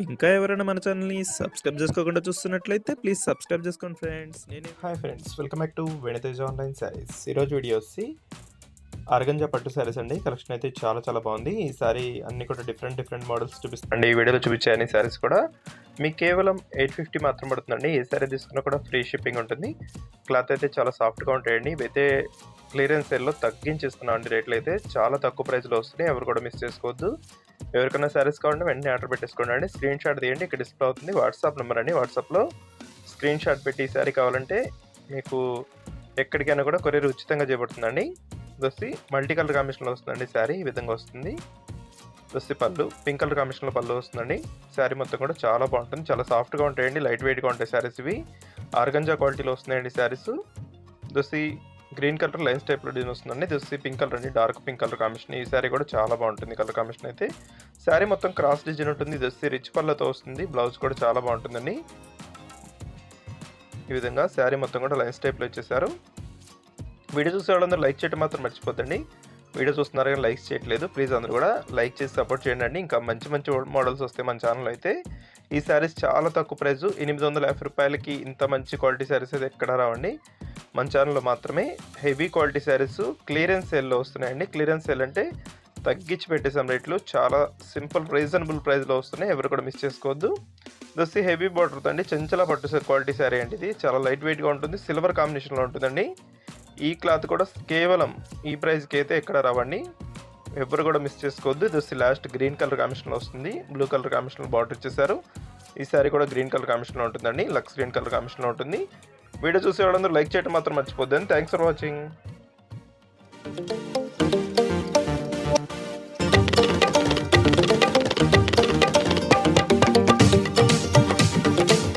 ఇంకా ఎవరైనా మన ఛానల్‌ని సబ్స్క్రైబ్ చేసుకోకుండా చూస్తున్నట్లయితే ప్లీజ్ సబ్స్క్రైబ్ చేసుకోండి friends. Hi friends, welcome back to Veniteja online saris. ఈరోజు వీడియో వచ్చి ఆర్గంజా పట్టు శారీస్ అండి. కలెక్షన్ అయితే చాలా చాలా బాగుంది. ఈ సారీ అన్ని కూడా డిఫరెంట్ మోడల్స్ చూపిస్తాండి. ఈ వీడియోలో చూపించే అన్ని శారీస్ కూడా మీకు కేవలం 850 మాత్రం పడుతుందండి. ఏ శారీ తీసుకున్నా కూడా ఫ్రీ షిప్పింగ్ ఉంటుంది. క్లాత్ అయితే చాలా సాఫ్ట్గా ఉంటాయండి. ఇవైతే క్లియరెన్స్ సేల్లో తగ్గించేస్తున్నాం అండి. రేట్లు అయితే చాలా తక్కువ ప్రైస్లో వస్తున్నాయి. ఎవరు కూడా మిస్ చేసుకోవద్దు. ఎవరికైనా శారీస్ కావాలంటే వెంటనే ఆర్డర్ పెట్టేసుకోండి అండి. స్క్రీన్ షాట్ తీయండి, ఇక్కడ డిస్ప్లే అవుతుంది వాట్సాప్ నెంబర్ అండి. వాట్సాప్లో స్క్రీన్ షాట్ పెట్టి ఈ శారీ కావాలంటే మీకు ఎక్కడికైనా కూడా కొరియర్ ఉచితంగా చేయబడుతుందండి. దొస్సి మల్టీ కలర్ కాంబినేషన్లో వస్తుందండి. శారీ ఈ విధంగా వస్తుంది. దొస్సి పళ్ళు పింక్ కలర్ కాంబినేషన్లో పళ్ళు వస్తుందండి. శారీ మొత్తం కూడా చాలా బాగుంటుంది. చాలా సాఫ్ట్గా ఉంటాయండి, లైట్ వెయిట్గా ఉంటాయి శారీస్. ఇవి ఆర్గంజా క్వాలిటీలో వస్తున్నాయండి శారీస్. దొస్సి గ్రీన్ కలర్ లైన్స్ టైప్లో డిజైన్ వస్తుందండి. దొస్సి పింక్ కలర్ అండి, డార్క్ పింక్ కలర్ కాంబినేషన్. ఈ శారీ కూడా చాలా బాగుంటుంది కలర్ కాంబినేషన్ అయితే. శారీ మొత్తం క్రాస్ డిజైన్ ఉంటుంది. దొస్సి రిచ్ పళ్ళతో వస్తుంది. బ్లౌజ్ కూడా చాలా బాగుంటుందండి. ఈ విధంగా శారీ మొత్తం కూడా లైన్స్ టైప్లో ఇచ్చేసారు. వీడియో చూసే వాళ్ళందరూ లైక్ చేయడం మాత్రం మర్చిపోద్దండి. వీడియో చూస్తున్నారు కానీ లైక్స్ చేయట్లేదు. ప్లీజ్ అందరూ కూడా లైక్ చేసి సపోర్ట్ చేయండి. ఇంకా మంచి మోడల్స్ వస్తాయి మన ఛానల్ అయితే. ఈ శారీస్ చాలా తక్కువ ప్రైస్, 850 రూపాయలకి ఇంత మంచి క్వాలిటీ శారీస్ అయితే ఎక్కడ రావండి. మన ఛానల్లో మాత్రమే హెవీ క్వాలిటీ శారీస్ క్లియరెన్స్ సేల్లో వస్తున్నాయండి. క్లియరెన్స్ సేల్ అంటే తగ్గించి పెట్టేసాం రేట్లు. చాలా సింపుల్ రీజనబుల్ ప్రైస్లో వస్తున్నాయి. ఎవరు కూడా మిస్ చేసుకోవద్దు. దొస్సి హెవీ బార్డర్ అండి, చెంచల పట్టు క్వాలిటీ శారీ అండి. ఇది చాలా లైట్ వెయిట్గా ఉంటుంది, సిల్వర్ కాంబినేషన్లో ఉంటుందండి. ఈ క్లాత్ కూడా కేవలం ఈ ప్రైస్కి అయితే ఎక్కడ రావండి. ఎవరు కూడా మిస్ చేసుకోవద్దు. దొస్సి లాస్ట్ గ్రీన్ కలర్ కాంబినేషన్లో వస్తుంది. బ్లూ కలర్ కాంబినేషన్లో బార్డర్ ఇచ్చేసారు. ఈ శారీ కూడా గ్రీన్ కలర్ కాంబినేషన్లో ఉంటుందండి. లక్స్ గ్రీన్ కలర్ కాంబినేషన్లో ఉంటుంది. వీడియో చూసే వాళ్ళందరూ లైక్ చేయడం మాత్రం మర్చిపోద్దండి. Thanks for watching.